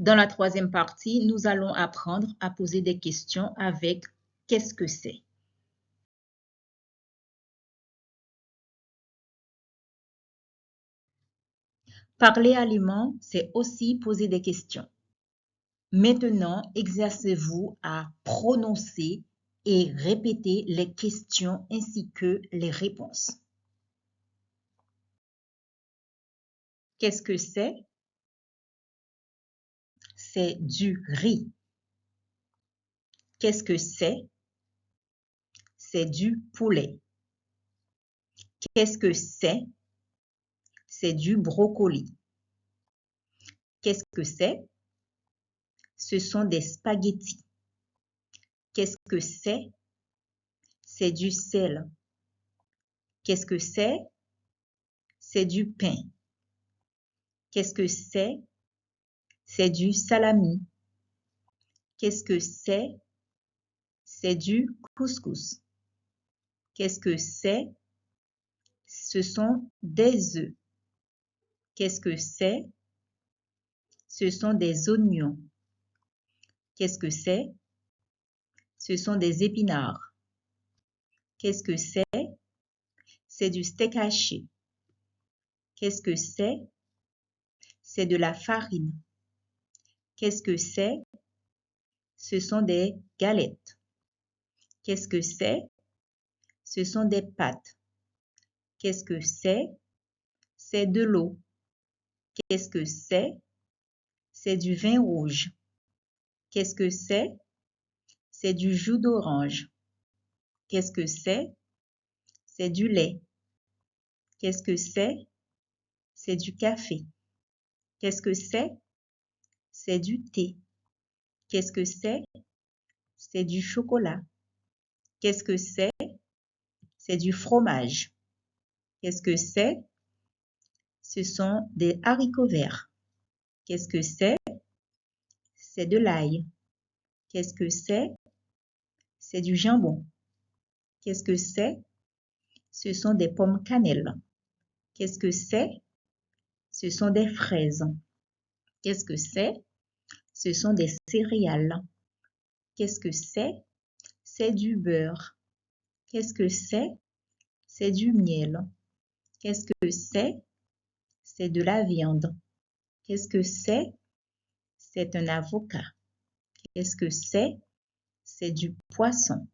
Dans la troisième partie, nous allons apprendre à poser des questions avec « Qu'est-ce que c'est ?» Parler aliment, c'est aussi poser des questions. Maintenant, exercez-vous à prononcer et répéter les questions ainsi que les réponses. Qu'est-ce que c'est? C'est du riz. Qu'est-ce que c'est? C'est du poulet. Qu'est-ce que c'est? C'est du brocoli. Qu'est-ce que c'est? Ce sont des spaghettis. Qu'est-ce que c'est? C'est du sel. Qu'est-ce que c'est? C'est du pain. Qu'est-ce que c'est? C'est du salami. Qu'est-ce que c'est? C'est du couscous. Qu'est-ce que c'est? Ce sont des œufs. Qu'est-ce que c'est? Ce sont des oignons. Qu'est-ce que c'est? Ce sont des épinards. Qu'est-ce que c'est? C'est du steak haché. Qu'est-ce que c'est? C'est de la farine. Qu'est-ce que c'est? Ce sont des galettes. Qu'est-ce que c'est? Ce sont des pâtes. Qu'est-ce que c'est? C'est de l'eau. Qu'est-ce que c'est? C'est du vin rouge. Qu'est-ce que c'est? C'est du jus d'orange. Qu'est-ce que c'est? C'est du lait. Qu'est-ce que c'est? C'est du café. Qu'est-ce que c'est? C'est du thé. Qu'est-ce que c'est? C'est du chocolat. Qu'est-ce que c'est? C'est du fromage. Qu'est-ce que c'est? Ce sont des haricots verts. Qu'est-ce que c'est? C'est de l'ail. Qu'est-ce que c'est? C'est du jambon. Qu'est-ce que c'est? Ce sont des pommes cannelle. Qu'est-ce que c'est? Ce sont des fraises. Qu'est-ce que c'est? Ce sont des céréales. Qu'est-ce que c'est? C'est du beurre. Qu'est-ce que c'est? C'est du miel. Qu'est-ce que c'est? C'est de la viande. Qu'est-ce que c'est? C'est un avocat. Qu'est-ce que c'est? C'est du poisson.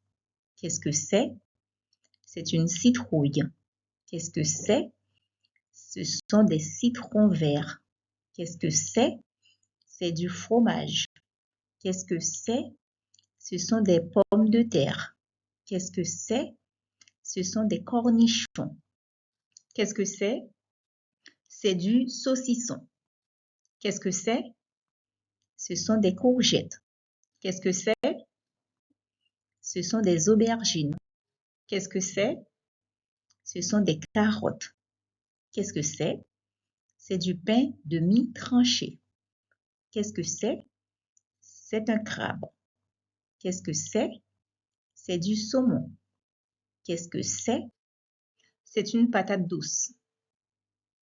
Qu'est-ce que c'est? C'est une citrouille. Qu'est-ce que c'est? Ce sont des citrons verts. Qu'est-ce que c'est? C'est du fromage. Qu'est-ce que c'est? Ce sont des pommes de terre. Qu'est-ce que c'est? Ce sont des cornichons. Qu'est-ce que c'est? C'est du saucisson. Qu'est-ce que c'est? Ce sont des courgettes. Qu'est-ce que c'est? Ce sont des aubergines. Qu'est-ce que c'est? Ce sont des carottes. Qu'est-ce que c'est? C'est du pain de mie tranché. Qu'est-ce que c'est? C'est un crabe. Qu'est-ce que c'est? C'est du saumon. Qu'est-ce que c'est? C'est une patate douce.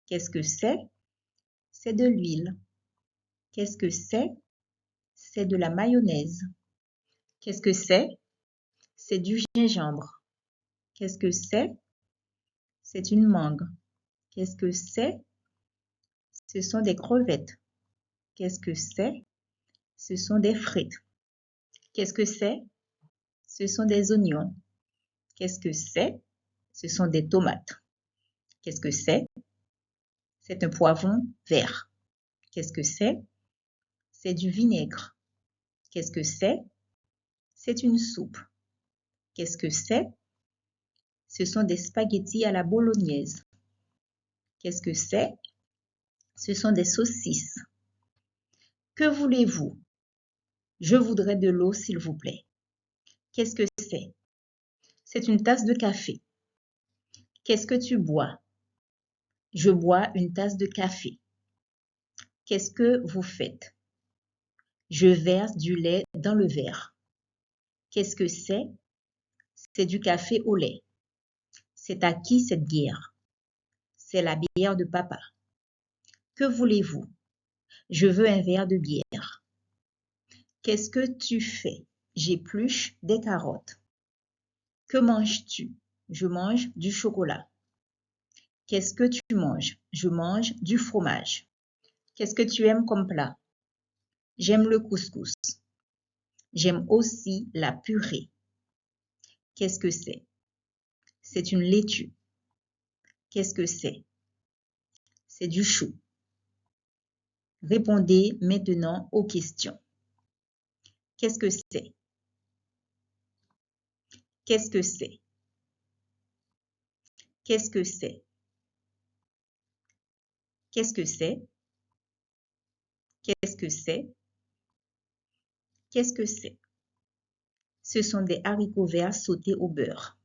Qu'est-ce que c'est? C'est de l'huile. Qu'est-ce que c'est? C'est de la mayonnaise. Qu'est-ce que c'est? C'est du gingembre. Qu'est-ce que c'est? C'est une mangue. Qu'est-ce que c'est? Ce sont des crevettes. Qu'est-ce que c'est? Ce sont des frites. Qu'est-ce que c'est? Ce sont des oignons. Qu'est-ce que c'est? Ce sont des tomates. Qu'est-ce que c'est? C'est un poivron vert. Qu'est-ce que c'est? C'est du vinaigre. Qu'est-ce que c'est? C'est une soupe. Qu'est-ce que c'est? Ce sont des spaghettis à la bolognaise. Qu'est-ce que c'est? Ce sont des saucisses. Que voulez-vous? Je voudrais de l'eau, s'il vous plaît. Qu'est-ce que c'est? C'est une tasse de café. Qu'est-ce que tu bois? Je bois une tasse de café. Qu'est-ce que vous faites? Je verse du lait dans le verre. Qu'est-ce que c'est? C'est du café au lait. C'est à qui cette bière? C'est la bière de papa. Que voulez-vous? Je veux un verre de bière. Qu'est-ce que tu fais? J'épluche des carottes. Que manges-tu? Je mange du chocolat. Qu'est-ce que tu manges? Je mange du fromage. Qu'est-ce que tu aimes comme plat? J'aime le couscous. J'aime aussi la purée. Qu'est-ce que c'est? C'est une laitue. Qu'est-ce que c'est? C'est du chou. Répondez maintenant aux questions. Qu'est-ce que c'est? Qu'est-ce que c'est? Qu'est-ce que c'est? Qu'est-ce que c'est? Qu'est-ce que c'est? Qu'est-ce que c'est? Ce sont des haricots verts sautés au beurre.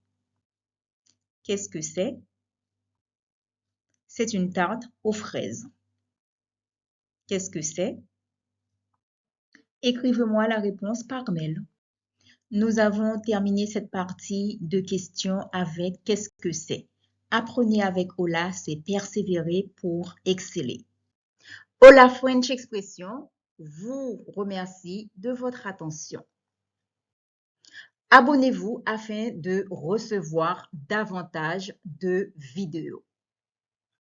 Qu'est-ce que c'est? C'est une tarte aux fraises. Qu'est-ce que c'est? Écrivez-moi la réponse par mail. Nous avons terminé cette partie de questions avec qu'est-ce que c'est? Apprenez avec Ola, c'est persévérer pour exceller. Ola French Expression vous remercie de votre attention. Abonnez-vous afin de recevoir davantage de vidéos.